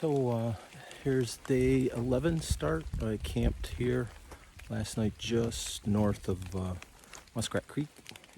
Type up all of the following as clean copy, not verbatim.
So here's day 11 start. I camped here last night just north of Muskrat Creek,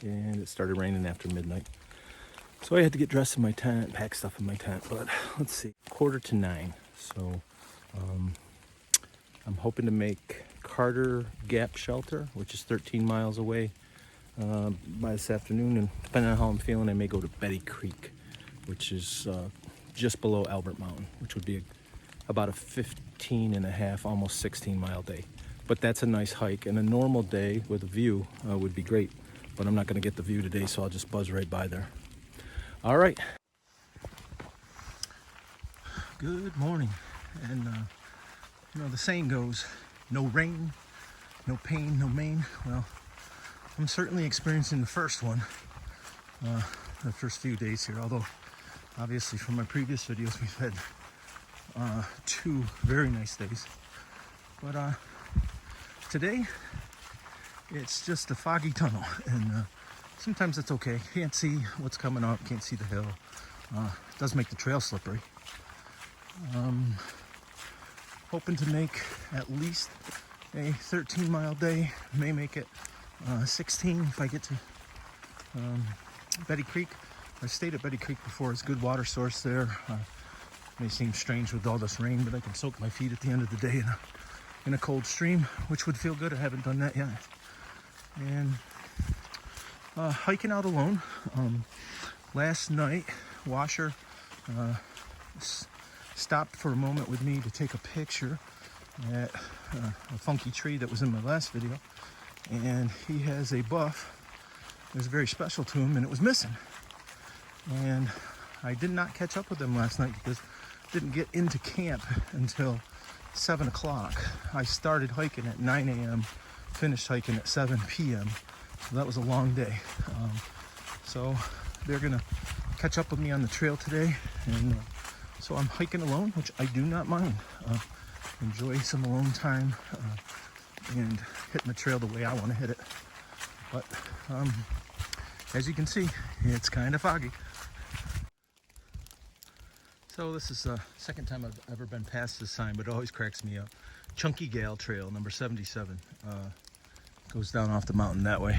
and it started raining after midnight. So I had to get dressed in my tent, pack stuff in my tent, but let's see, 8:45. So I'm hoping to make Carter Gap Shelter, which is 13 miles away, by this afternoon, and depending on how I'm feeling, I may go to Betty Creek, which is just below Albert Mountain, which would be about a 15 and a half, almost 16 mile day. But that's a nice hike, and a normal day with a view would be great, but I'm not going to get the view today, so I'll just buzz right by there. All right. Good morning. And the saying goes, no rain, no pain, no main. Well, I'm certainly experiencing the first one, the first few days here, although obviously from my previous videos we've had 2 very nice days. But today it's just a foggy tunnel, and sometimes it's okay. Can't see what's coming up, can't see the hill. It does make the trail slippery. Hoping to make at least a 13-mile day. May make it 16 if I get to Betty Creek. I stayed at Betty Creek before. It's a good water source there. May seem strange with all this rain, but I can soak my feet at the end of the day in a cold stream, which would feel good. I haven't done that yet. And hiking out alone. Last night, Washer stopped for a moment with me to take a picture at a funky tree that was in my last video, and he has a buff that was very special to him, and it was missing. And I did not catch up with him last night because I didn't get into camp until 7 o'clock. I started hiking at 9 a.m., finished hiking at 7 p.m., so that was a long day. So they're gonna catch up with me on the trail today, and so I'm hiking alone, which I do not mind. Enjoy some alone time and hitting the trail the way I want to hit it. But as you can see, it's kind of foggy. So this is the second time I've ever been past this sign, but it always cracks me up. Chunky Gal Trail, number 77. Goes down off the mountain that way.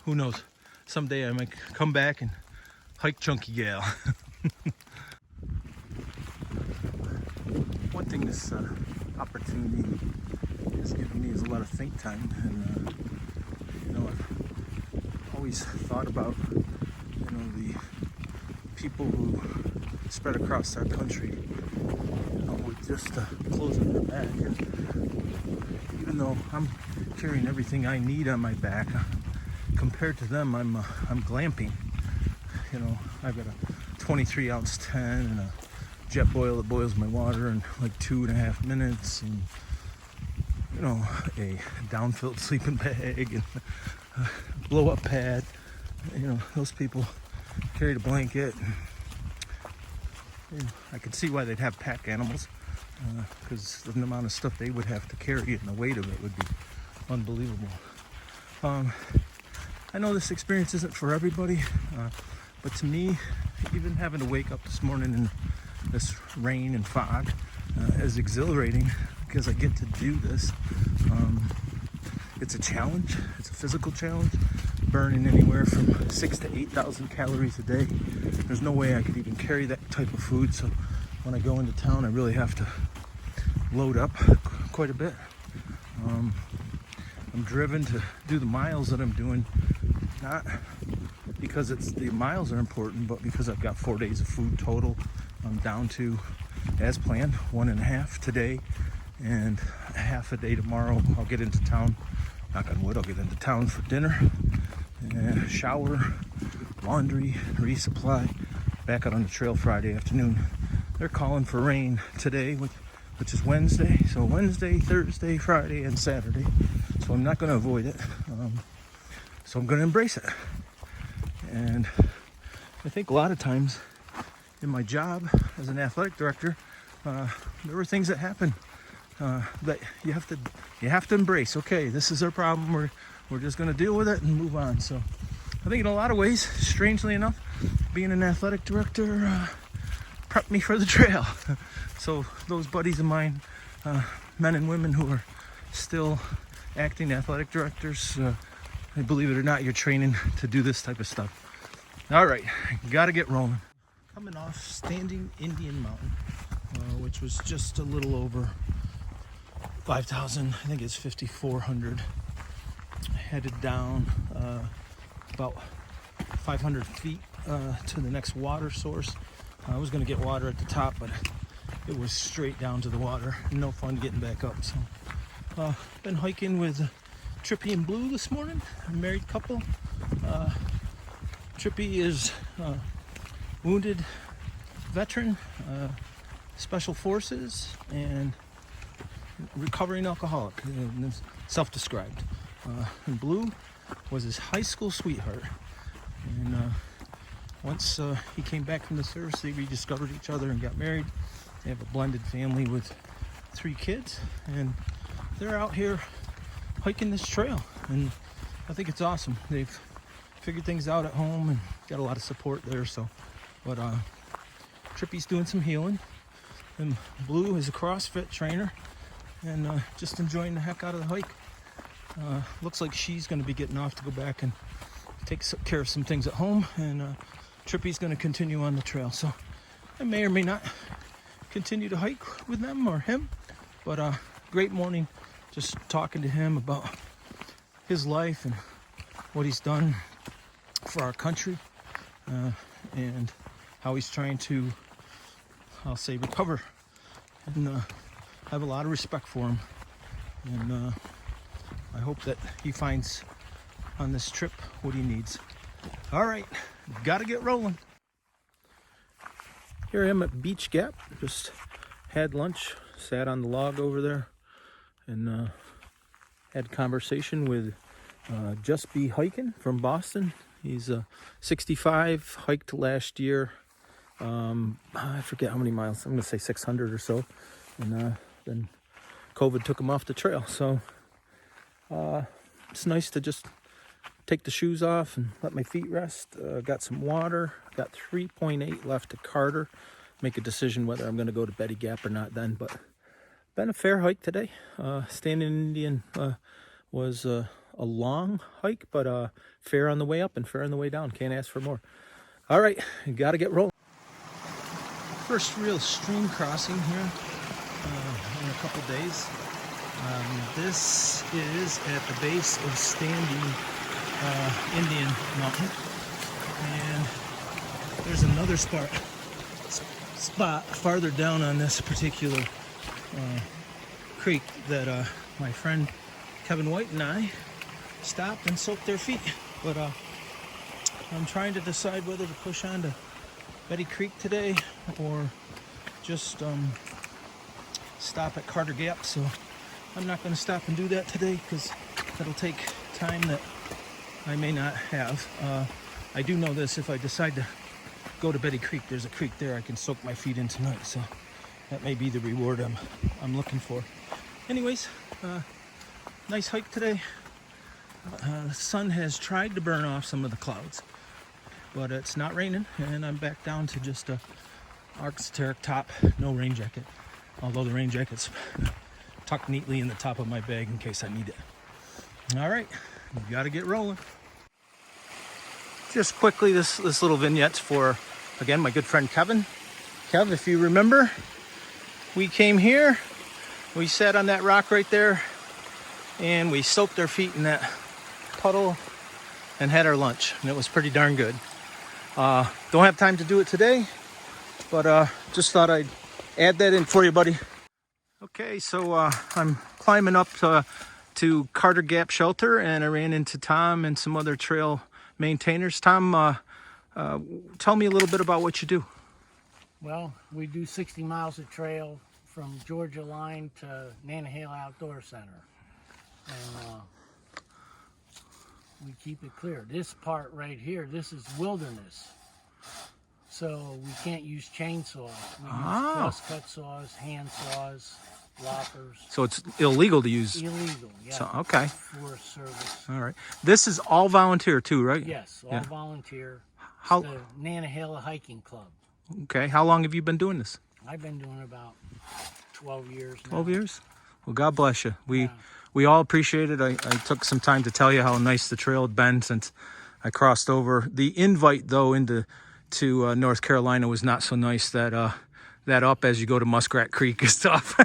Who knows? Someday I might come back and hike Chunky Gal. One thing this opportunity has given me is a lot of think time, and I've always thought about the people who spread across our country with just clothes on their back. And even though I'm carrying everything I need on my back, compared to them, I'm glamping. I've got a 23-ounce tent and a jet boil that boils my water in like 2.5 minutes, and a down-filled sleeping bag and a blow-up pad. Those people carried a blanket. And I could see why they'd have pack animals, because the amount of stuff they would have to carry and the weight of it would be unbelievable. I know this experience isn't for everybody, but to me, even having to wake up this morning in this rain and fog is exhilarating, because I get to do this. It's a challenge. It's a physical challenge, burning anywhere from 6,000 to 8,000 calories a day. There's no way I could even carry that type of food, so when I go into town I really have to load up quite a bit. I'm driven to do the miles that I'm doing, not because the miles are important, but because I've got 4 days of food total. I'm down to, as planned, 1.5 today and half a day tomorrow. I'll get into town, knock on wood, I'll get into town for dinner, and shower, laundry, resupply, back out on the trail Friday afternoon. They're calling for rain today, which is Wednesday. So Wednesday, Thursday, Friday, and Saturday. So I'm not going to avoid it. So I'm going to embrace it. And I think a lot of times in my job as an athletic director, there were things that happened that you have to embrace. Okay, this is our problem. We're just going to deal with it and move on. So I think in a lot of ways, strangely enough, being an athletic director prep me for the trail. So those buddies of mine, men and women who are still acting athletic directors, believe it or not, you're training to do this type of stuff. All right, gotta get rolling. Coming off Standing Indian Mountain, which was just a little over 5,000, I think it's 5,400. Headed down about 500 feet to the next water source. I was going to get water at the top, but it was straight down to the water. No fun getting back up. So, been hiking with Trippy and Blue this morning, a married couple. Trippy is a wounded veteran, special forces, and recovering alcoholic, self-described. And Blue was his high school sweetheart. And once he came back from the service, they rediscovered each other and got married. They have a blended family with 3 kids, and they're out here hiking this trail. And I think it's awesome. They've figured things out at home and got a lot of support there. So, but Trippy's doing some healing, and Blue is a CrossFit trainer and just enjoying the heck out of the hike. Looks like she's going to be getting off to go back and take care of some things at home, and Trippy's going to continue on the trail. So I may or may not continue to hike with them or him, but great morning just talking to him about his life and what he's done for our country, and how he's trying to, I'll say, recover. And I have a lot of respect for him, and I hope that he finds on this trip what he needs. All right, gotta get rolling. Here I am at Beach Gap. Just had lunch, sat on the log over there, and had conversation with Just Be Hiking from Boston. He's 65, hiked last year. I forget how many miles. I'm gonna say 600 or so, and then COVID took him off the trail. So it's nice to just take the shoes off and let my feet rest. Got some water. Got 3.8 left at Carter. Make a decision whether I'm going to go to Betty Gap or not then. But been a fair hike today. Standing Indian was a long hike, but fair on the way up and fair on the way down. Can't ask for more. All right, got to get rolling. First real stream crossing here in a couple days. This is at the base of Standing Indian Mountain, and there's another spot farther down on this particular creek that my friend Kevin White and I stopped and soaked their feet. But I'm trying to decide whether to push on to Betty Creek today or just stop at Carter Gap. So I'm not going to stop and do that today because that'll take time that I may not have. I do know this: if I decide to go to Betty Creek, there's a creek there I can soak my feet in tonight. So that may be the reward I'm looking for. Anyways, nice hike today. The sun has tried to burn off some of the clouds, but it's not raining, and I'm back down to just a Arc'teryx top, no rain jacket. Although the rain jacket's tucked neatly in the top of my bag in case I need it. All right, we got to get rolling. Just quickly, this little vignette's for, again, my good friend Kevin. Kev, if you remember, we came here, we sat on that rock right there, and we soaked our feet in that puddle and had our lunch, and it was pretty darn good. Don't have time to do it today, but just thought I'd add that in for you, buddy. Okay, so I'm climbing up to Carter Gap Shelter, and I ran into Tom and some other trail maintainers. Tom, tell me a little bit about what you do. Well, we do 60 miles of trail from Georgia Line to Nantahala Outdoor Center, and we keep it clear. This part right here, this is wilderness, so we can't use chainsaws. We use cross-cut saws, hand saws, loppers. So it's illegal to use? Illegal, yeah. So, okay. Forest Service. All right. This is all volunteer too, right? Yes, all volunteer. How? It's the Nantahala Hiking Club. Okay. How long have you been doing this? I've been doing about 12 years now. 12 years? Well, God bless you. Yeah. We all appreciate it. I took some time to tell you how nice the trail had been since I crossed over. The invite, though, to North Carolina was not so nice. That up as you go to Muskrat Creek is tough.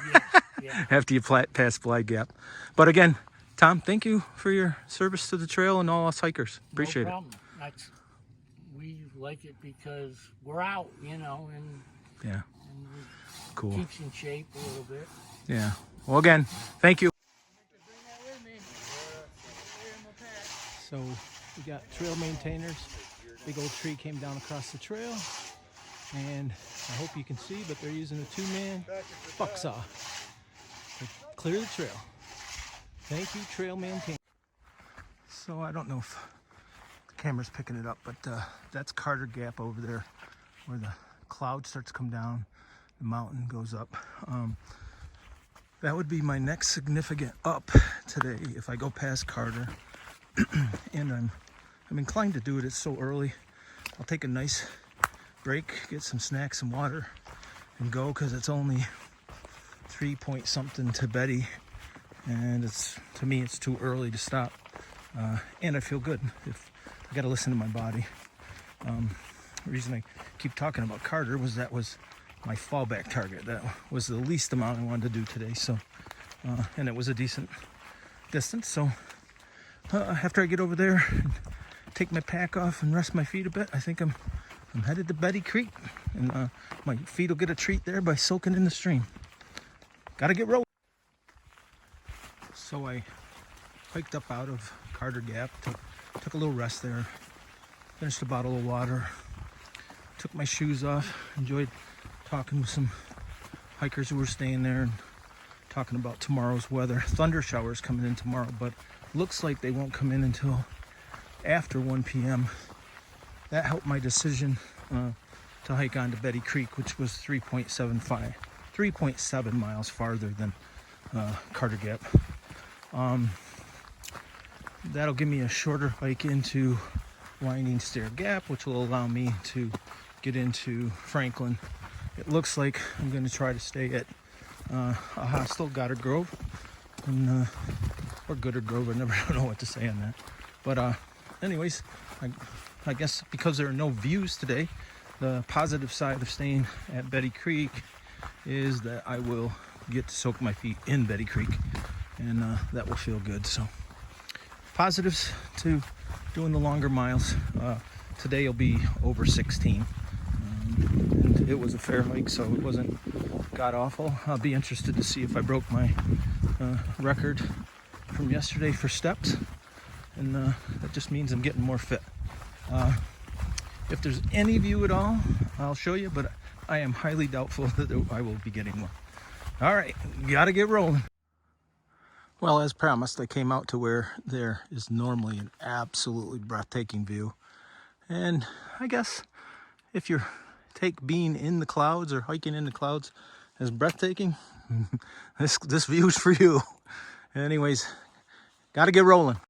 Yeah. After you pass Flag Gap. But again, Tom, thank you for your service to the trail and all us hikers. Appreciate No problem. We like it because we're out, you know, and it. Cool. Keeps in shape a little bit. Yeah. Well, again, thank you. So we got trail maintainers. Big old tree came down across the trail, and I hope you can see, but they're using a 2-man buck saw to clear the trail. Thank you, trail maintainers. So I don't know if the camera's picking it up, but that's Carter Gap over there, where the cloud starts to come down, the mountain goes up. That would be my next significant up today if I go past Carter. And I'm inclined to do it. It's so early. I'll take a nice break, get some snacks and water, and go, because it's only 3 something to Betty, and to me it's too early to stop. And I feel good. If I got to listen to my body. The reason I keep talking about Carter was that was my fallback target. That was the least amount I wanted to do today. So, and it was a decent distance. So after I get over there and take my pack off and rest my feet a bit, I think I'm headed to Betty Creek, and my feet will get a treat there by soaking in the stream. Gotta get rolling. So I hiked up out of Carter Gap, took a little rest there, finished a bottle of water, took my shoes off, enjoyed talking with some hikers who were staying there and talking about tomorrow's weather. Thunder showers coming in tomorrow, but looks like they won't come in until after 1 p.m. That helped my decision to hike on to Betty Creek, which was 3.7 miles farther than Carter Gap. That'll give me a shorter hike into Winding Stair Gap, which will allow me to get into Franklin. It looks like I'm going to try to stay at a hostel, Goddard Grove, or Goddard Grove. I never know what to say on that. But anyways, I guess because there are no views today, the positive side of staying at Betty Creek is that I will get to soak my feet in Betty Creek, and that will feel good. So positives to doing the longer miles. Today will be over 16. And it was a fair hike, so it wasn't god awful. I'll be interested to see if I broke my record from yesterday for steps, and that just means I'm getting more fit. If there's any view at all, I'll show you, but I am highly doubtful that I will be getting one. All right, gotta get rolling. Well, as promised, I came out to where there is normally an absolutely breathtaking view. And I guess if you take being in the clouds or hiking in the clouds as breathtaking, this view is for you. Anyways, gotta get rolling.